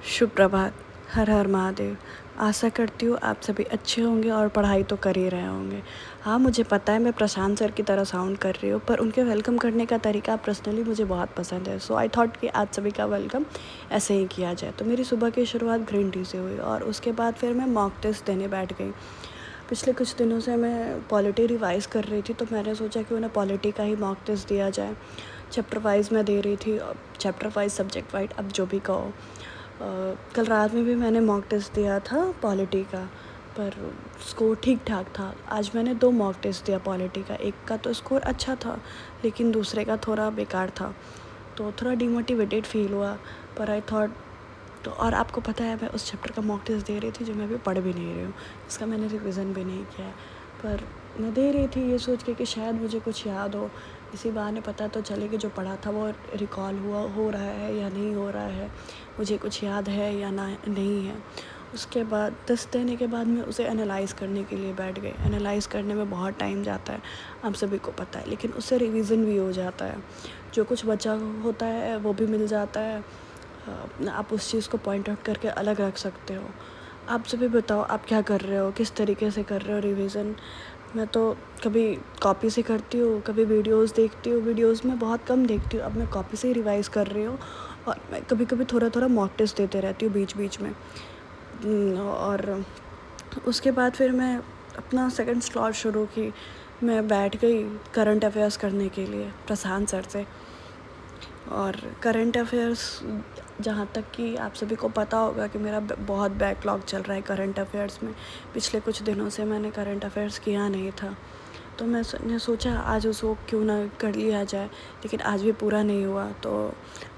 शुभ प्रभात। हर हर महादेव। आशा करती हूँ आप सभी अच्छे होंगे और पढ़ाई तो कर ही रहे होंगे। हाँ, मुझे पता है मैं प्रशांत सर की तरह साउंड कर रही हूँ, पर उनके वेलकम करने का तरीका पर्सनली मुझे बहुत पसंद है। सो आई थॉट कि आज सभी का वेलकम ऐसे ही किया जाए। तो मेरी सुबह की शुरुआत ग्रीन टी से हुई और उसके बाद फिर मैं मॉक टेस्ट देने बैठ गई। पिछले कुछ दिनों से मैं पॉलिटी रिवाइज़ कर रही थी, तो मैंने सोचा कि उन्हें पॉलिटी का ही मॉक टेस्ट दिया जाए। चैप्टर वाइज़ मैं दे रही थी, चैप्टर वाइज़ सब्जेक्ट वाइज, अब जो भी कहो। कल रात में भी मैंने मॉक टेस्ट दिया था पॉलिटी का, पर स्कोर ठीक ठाक था। आज मैंने 2 मॉक टेस्ट दिया पॉलिटी का, एक का तो स्कोर अच्छा था लेकिन दूसरे का थोड़ा बेकार था, तो थोड़ा डिमोटिवेटेड फील हुआ। पर आई थॉट, तो और आपको पता है मैं उस चैप्टर का मॉक टेस्ट दे रही थी जो मैं अभी पढ़ भी नहीं रही हूँ, इसका मैंने रिविज़न भी नहीं किया है, पर मैं दे रही थी ये सोच के कि शायद मुझे कुछ याद हो, इसी बहाने पता तो चले कि जो पढ़ा था वो रिकॉल हो रहा है या नहीं हो रहा है, मुझे कुछ याद है या ना नहीं है। उसके बाद टेस्ट देने के बाद मैं उसे एनालाइज़ करने के लिए बैठ गई। एनालाइज़ करने में बहुत टाइम जाता है, आप सभी को पता है, लेकिन उससे रिवीजन भी हो जाता है, जो कुछ बचा होता है वो भी मिल जाता है। आप उस चीज़ को पॉइंट आउट करके अलग रख सकते हो। आप सभी बताओ, आप क्या कर रहे हो, किस तरीके से कर रहे हो रिवीजन? मैं तो कभी कॉपी से करती हूँ, कभी वीडियोस देखती हूँ। वीडियोस में बहुत कम देखती हूँ, अब मैं कॉपी से ही रिवाइज़ कर रही हूँ और मैं कभी कभी थोड़ा थोड़ा मॉक टेस्ट देते रहती हूँ बीच बीच में। और उसके बाद फिर मैं अपना सेकंड स्लॉट शुरू की। मैं बैठ गई करंट अफेयर्स करने के लिए प्रशांत सर से। और करंट अफेयर्स, जहाँ तक कि आप सभी को पता होगा कि मेरा बहुत बैकलॉग चल रहा है करंट अफेयर्स में। पिछले कुछ दिनों से मैंने करंट अफेयर्स किया नहीं था, तो मैंने सोचा आज उसको क्यों ना कर लिया जाए, लेकिन आज भी पूरा नहीं हुआ। तो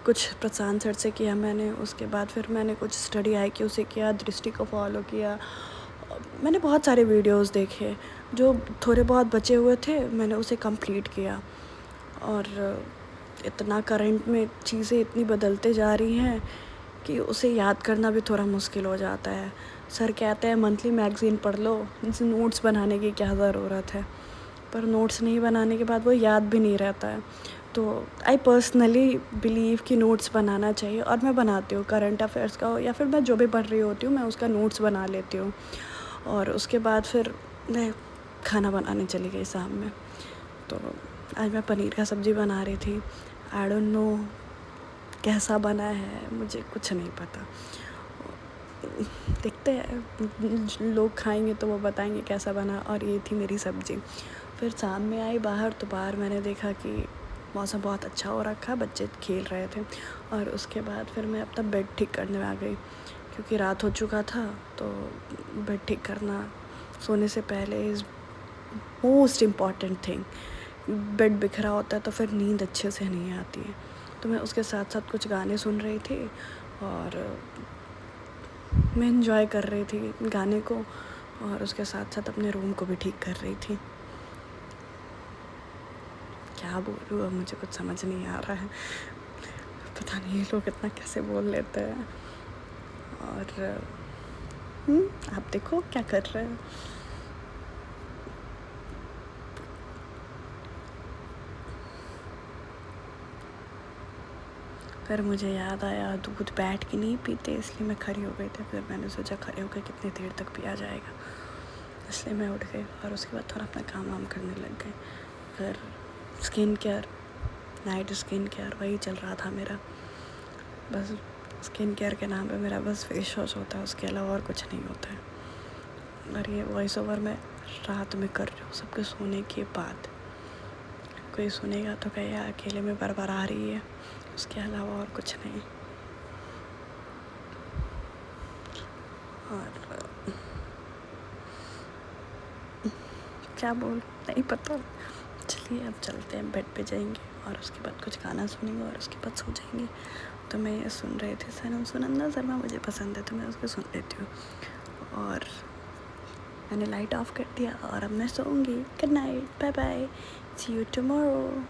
कुछ प्रशांत सर से किया मैंने, उसके बाद फिर मैंने कुछ स्टडी आई कि उसे किया, दृष्टि को फॉलो किया। मैंने बहुत सारे वीडियोस देखे, जो थोड़े बहुत बचे हुए थे मैंने उसे कंप्लीट किया। और इतना करंट में चीज़ें इतनी बदलते जा रही हैं कि उसे याद करना भी थोड़ा मुश्किल हो जाता है। सर कहते हैं मंथली मैगज़ीन पढ़ लो, इनसे नोट्स बनाने की क्या ज़रूरत है, पर नोट्स नहीं बनाने के बाद वो याद भी नहीं रहता है। तो आई पर्सनली बिलीव कि नोट्स बनाना चाहिए, और मैं बनाती हूँ, करंट अफेयर्स का हो या फिर मैं जो भी पढ़ रही होती हूँ मैं उसका नोट्स बना लेती हूँ। और उसके बाद फिर मैं खाना बनाने चली गई शाम में। तो आज मैं पनीर का सब्ज़ी बना रही थी। आई डोंट नो कैसा बना है, मुझे कुछ नहीं पता। देखते हैं, लोग खाएंगे तो वो बताएंगे कैसा बना। और ये थी मेरी सब्ज़ी। फिर शाम में आई बाहर, तो बाहर मैंने देखा कि मौसम बहुत अच्छा हो रखा, बच्चे खेल रहे थे। और उसके बाद फिर मैं अपना बेड ठीक करने में आ गई, क्योंकि रात हो चुका था। तो बेड ठीक करना सोने से पहले is most important thing. Bed बिखरा होता है तो फिर नींद अच्छे से नहीं आती है। तो मैं उसके साथ साथ कुछ गाने सुन रही थी और मैं एंजॉय कर रही थी गाने को, और उसके साथ साथ अपने रूम को भी ठीक कर रही थी। क्या बोलूँ, अब मुझे कुछ समझ नहीं आ रहा है। पता नहीं ये लोग इतना कैसे बोल लेते हैं। और आप देखो क्या कर रहे हैं। फिर मुझे याद आया दूध बैठ के नहीं पीते, इसलिए मैं खड़ी हो गई थी। फिर मैंने सोचा खड़े होकर कितनी देर तक पिया जाएगा, इसलिए मैं उठ गई और उसके बाद थोड़ा अपना काम वाम करने लग गई। फिर skin care, night skin care वही चल रहा था मेरा। बस स्किन केयर के नाम पे मेरा बस फेस वॉश होता है, उसके अलावा और कुछ नहीं होता है। और ये वॉइस ओवर मैं रात में कर रही हूँ सबके सोने के बाद। कोई सुनेगा तो कहेगा अकेले में बरबरा रही है, उसके अलावा और कुछ नहीं। और क्या बोल नहीं पता। चलिए अब चलते हैं, बेड पे जाएंगे और उसके बाद कुछ गाना सुनेंगे और उसके बाद सो जाएंगे। तो मैं ये सुन रही थी, सनम सुनंदा शर्मा मुझे पसंद है तो मैं उसको सुन लेती हूँ। और मैंने लाइट ऑफ कर दिया और अब मैं सोऊंगी। Good night, bye bye, see you tomorrow.